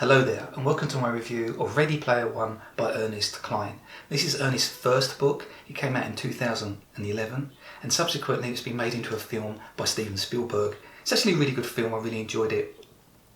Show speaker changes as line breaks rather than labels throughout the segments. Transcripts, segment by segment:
Hello there, and welcome to my review of Ready Player One by Ernest Cline. This is Ernest's first book. It came out in 2011, and subsequently it's been made into a film by Steven Spielberg. It's actually a really good film, I really enjoyed it.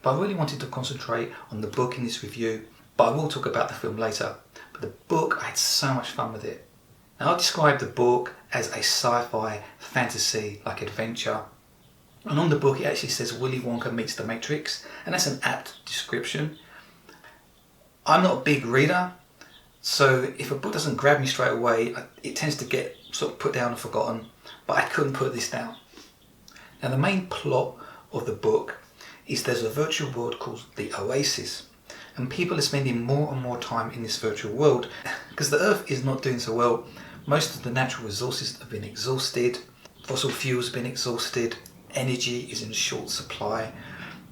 But I really wanted to concentrate on the book in this review, but I will talk about the film later. But the book, I had so much fun with it. Now I describe the book as a sci-fi fantasy like adventure. And on the book it actually says Willy Wonka meets the Matrix, and that's an apt description. I'm not a big reader, so if a book doesn't grab me straight away, it tends to get sort of put down and forgotten, but I couldn't put this down. Now the main plot of the book is there's a virtual world called the Oasis, and people are spending more and more time in this virtual world because the Earth is not doing so well. Most of the natural resources have been exhausted, fossil fuels have been exhausted, energy is in short supply,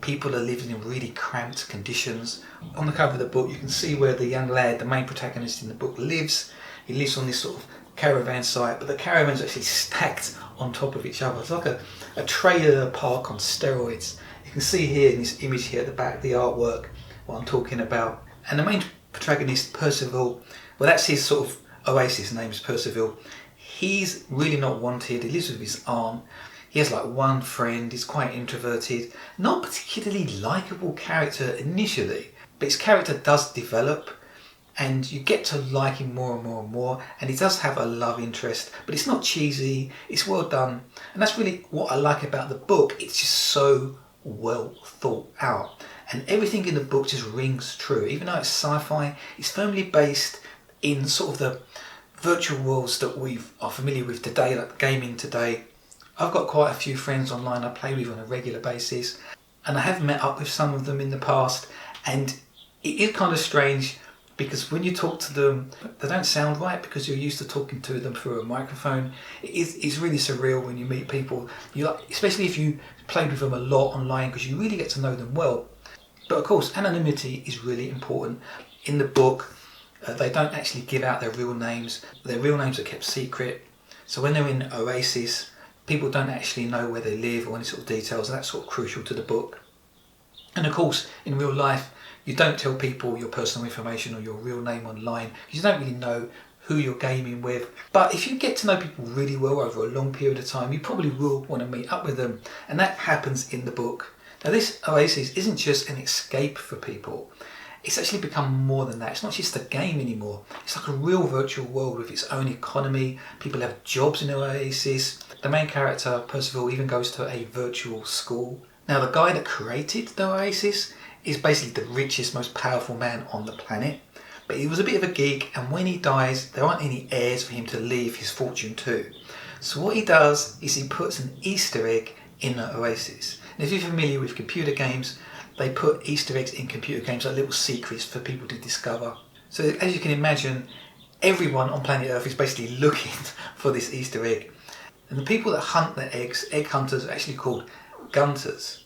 people are living in really cramped conditions. On the cover of the book you can see where the young lad, the main protagonist in the book, lives. He lives on this sort of caravan site, but the caravan's actually stacked on top of each other. It's like a trailer park on steroids. You can see here in this image here at the back, the artwork, what I'm talking about. And the main protagonist, Percival, well that's his sort of oasis, his name is Percival. He's really not wanted, he lives with his aunt. He has like one friend, he's quite introverted, not particularly likeable character initially, but his character does develop and you get to like him more and more and more, and he does have a love interest, but it's not cheesy, it's well done, and that's really what I like about the book. It's just so well thought out, and everything in the book just rings true. Even though it's sci-fi, it's firmly based in sort of the virtual worlds that we are familiar with today, like gaming today. I've got quite a few friends online I play with on a regular basis, and I have met up with some of them in the past, and it is kind of strange because when you talk to them they don't sound right because you're used to talking to them through a microphone. It's really surreal when you meet people, especially if you play with them a lot online, because you really get to know them well. But of course anonymity is really important. In the book they don't actually give out their real names. Their real names are kept secret, so when they're in Oasis people don't actually know where they live or any sort of details, and that's sort of crucial to the book. And of course, in real life, you don't tell people your personal information or your real name online because you don't really know who you're gaming with. But if you get to know people really well over a long period of time, you probably will want to meet up with them, and that happens in the book. Now this Oasis isn't just an escape for people. It's actually become more than that. It's not just a game anymore. It's like a real virtual world with its own economy. People have jobs in the Oasis. The main character, Percival, even goes to a virtual school. Now the guy that created the Oasis is basically the richest, most powerful man on the planet. But he was a bit of a geek, and when he dies, there aren't any heirs for him to leave his fortune to. So what he does is he puts an Easter egg in the Oasis. And if you're familiar with computer games, they put Easter eggs in computer games, like little secrets for people to discover. So as you can imagine, everyone on planet Earth is basically looking for this Easter egg. And the people that hunt the eggs, egg hunters, are actually called gunters.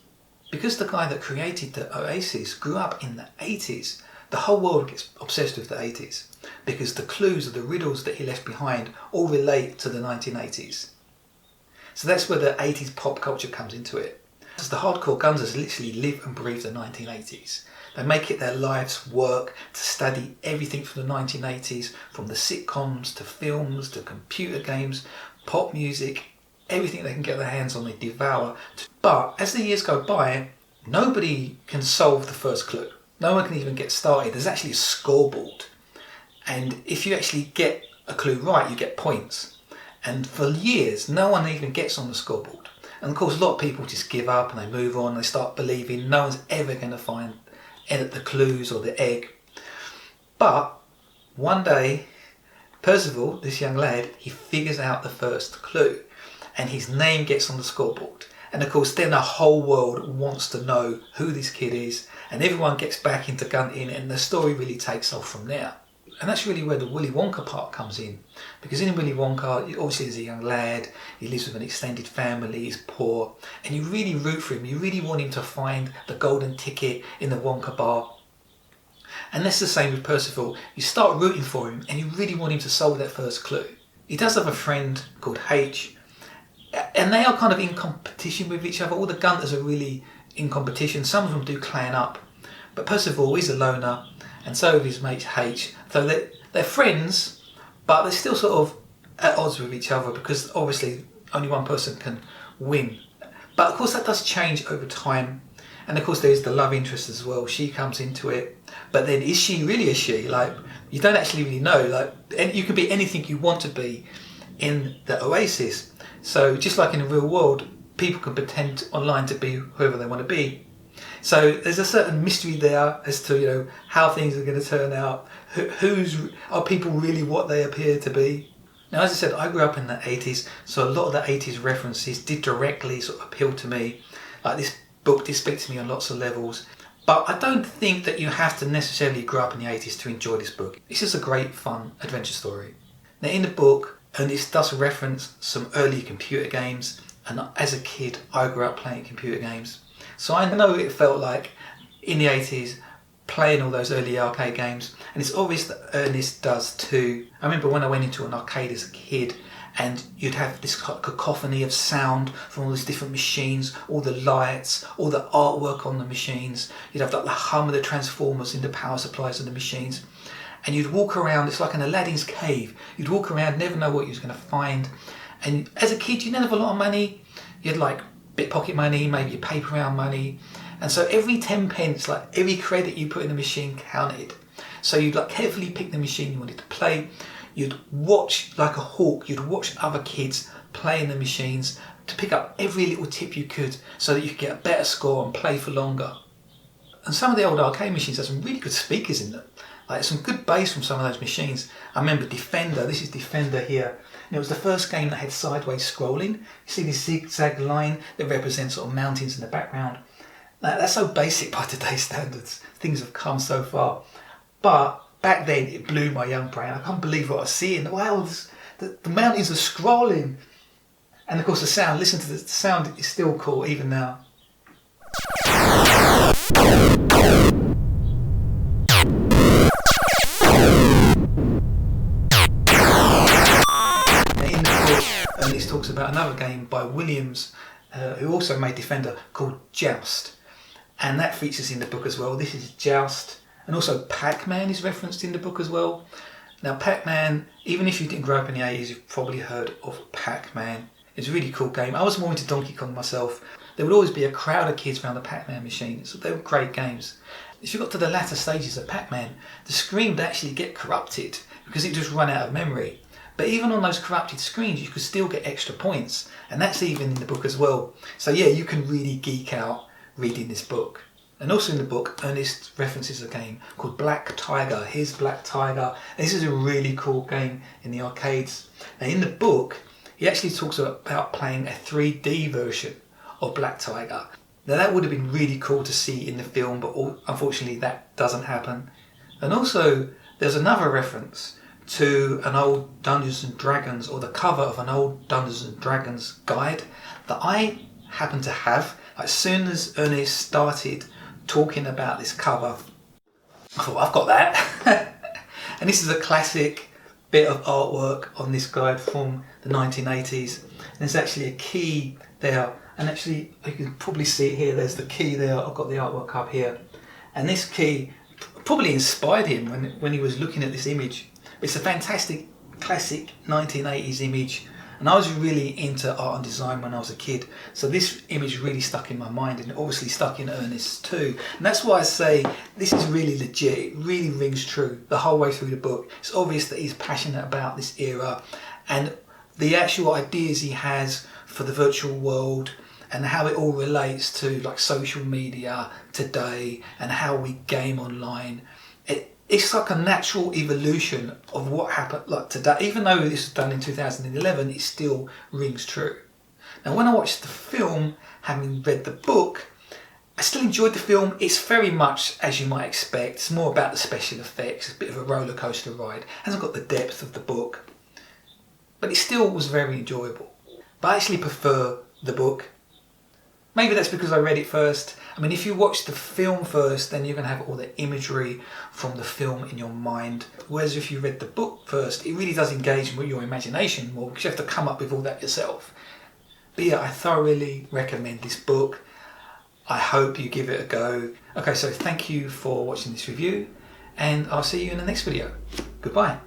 Because the guy that created the Oasis grew up in the 80s, the whole world gets obsessed with the 80s because the clues or the riddles that he left behind all relate to the 1980s. So that's where the 80s pop culture comes into it. Because the hardcore gunters literally live and breathe the 1980s. They make it their life's work to study everything from the 1980s, from the sitcoms to films to computer games, pop music, everything they can get their hands on they devour. But as the years go by, nobody can solve the first clue. No one can even get started. There's actually a scoreboard, and if you actually get a clue right you get points, and for years no one even gets on the scoreboard. And of course a lot of people just give up and they move on. They start believing no one's ever going to find the clues or the egg. But one day Percival, this young lad, he figures out the first clue and his name gets on the scoreboard. And of course then the whole world wants to know who this kid is, and everyone gets back into gunting, and the story really takes off from there. And that's really where the Willy Wonka part comes in, because in Willy Wonka obviously there's a young lad, he lives with an extended family, he's poor, and you really root for him, you really want him to find the golden ticket in the Wonka bar. And that's the same with Percival. You start rooting for him and you really want him to solve that first clue. He does have a friend called H, and they are kind of in competition with each other. All the gunters are really in competition. Some of them do clan up, But Percival is a loner, and so are his mate H. So they're friends, but they're still sort of at odds with each other because obviously only one person can win. But of course that does change over time. And of course there's the love interest as well. She comes into it. But then is she really a she? Like, you don't actually really know. Like, and you can be anything you want to be in the Oasis. So just like in the real world, people can pretend online to be whoever they want to be. So there's a certain mystery there as to, you know, how things are going to turn out. Are people really what they appear to be? Now, as I said, I grew up in the 80s, so a lot of the 80s references did directly sort of appeal to me. Like, this book did speak to me on lots of levels. But I don't think that you have to necessarily grow up in the 80s to enjoy this book. It's just a great, fun adventure story. Now, in the book, Ernest does reference some early computer games, and as a kid, I grew up playing computer games. So I know it felt like in the 80s playing all those early arcade games, and it's obvious that Ernest does too. I remember when I went into an arcade as a kid, and you'd have this cacophony of sound from all these different machines, all the lights, all the artwork on the machines. You'd have like the hum of the transformers in the power supplies of the machines. And you'd walk around, it's like an Aladdin's cave. You'd walk around, never know what you was going to find. And as a kid, you didn't have a lot of money. You had like bit pocket money, maybe your paper round money. And so every 10 pence, like every credit you put in the machine counted. So you'd like carefully pick the machine you wanted to play. You'd watch like a hawk, you'd watch other kids playing the machines to pick up every little tip you could so that you could get a better score and play for longer. And some of the old arcade machines have some really good speakers in them. Like some good bass from some of those machines. I remember Defender, this is Defender here. And it was the first game that had sideways scrolling. You see this zigzag line that represents sort of mountains in the background. Now, that's so basic by today's standards. Things have come so far. But back then it blew my young brain. I can't believe what I was seeing. Wow, the mountains are scrolling. And of course the sound, listen to the sound, is still cool even now. Ernest talks about another game by Williams, who also made Defender, called Joust. And that features in the book as well. This is Joust. And also Pacman is referenced in the book as well. Now Pacman, even if you didn't grow up in the 80s, you've probably heard of Pacman. It's a really cool game. I was more into Donkey Kong myself. There would always be a crowd of kids around the Pacman machine, so they were great games. If you got to the latter stages of Pacman, the screen would actually get corrupted because it just ran out of memory. But even on those corrupted screens, you could still get extra points. And that's even in the book as well. So yeah, you can really geek out reading this book. And also in the book, Ernest references a game called Black Tiger. Here's Black Tiger. This is a really cool game in the arcades. Now in the book, he actually talks about playing a 3D version of Black Tiger. Now that would have been really cool to see in the film, but unfortunately that doesn't happen. And also, there's another reference to an old Dungeons and Dragons, or the cover of an old Dungeons and Dragons guide that I happen to have. As soon as Ernest started talking about this cover, I thought, I've got that. And this is a classic bit of artwork on this guide from the 1980s. And there's actually a key there, and actually you can probably see it here, there's the key there. I've got the artwork up here. And this key probably inspired him when he was looking at this image. It's a fantastic classic 1980s image, and I was really into art and design when I was a kid, so this image really stuck in my mind, and obviously stuck in Ernest's too. And that's why I say this is really legit. It really rings true the whole way through the book. It's obvious that he's passionate about this era and the actual ideas he has for the virtual world and how it all relates to like social media today and how we game online. It's like a natural evolution of what happened like today. Even though this was done in 2011, it still rings true. Now when I watched the film, having read the book, I still enjoyed the film. It's very much as you might expect. It's more about the special effects. It's a bit of a roller coaster ride. It hasn't got the depth of the book. But it still was very enjoyable. But I actually prefer the book. Maybe that's because I read it first. I mean, if you watch the film first, then you're going to have all the imagery from the film in your mind. Whereas if you read the book first, it really does engage with your imagination more because you have to come up with all that yourself. But yeah, I thoroughly recommend this book. I hope you give it a go. Okay, so thank you for watching this review, and I'll see you in the next video. Goodbye.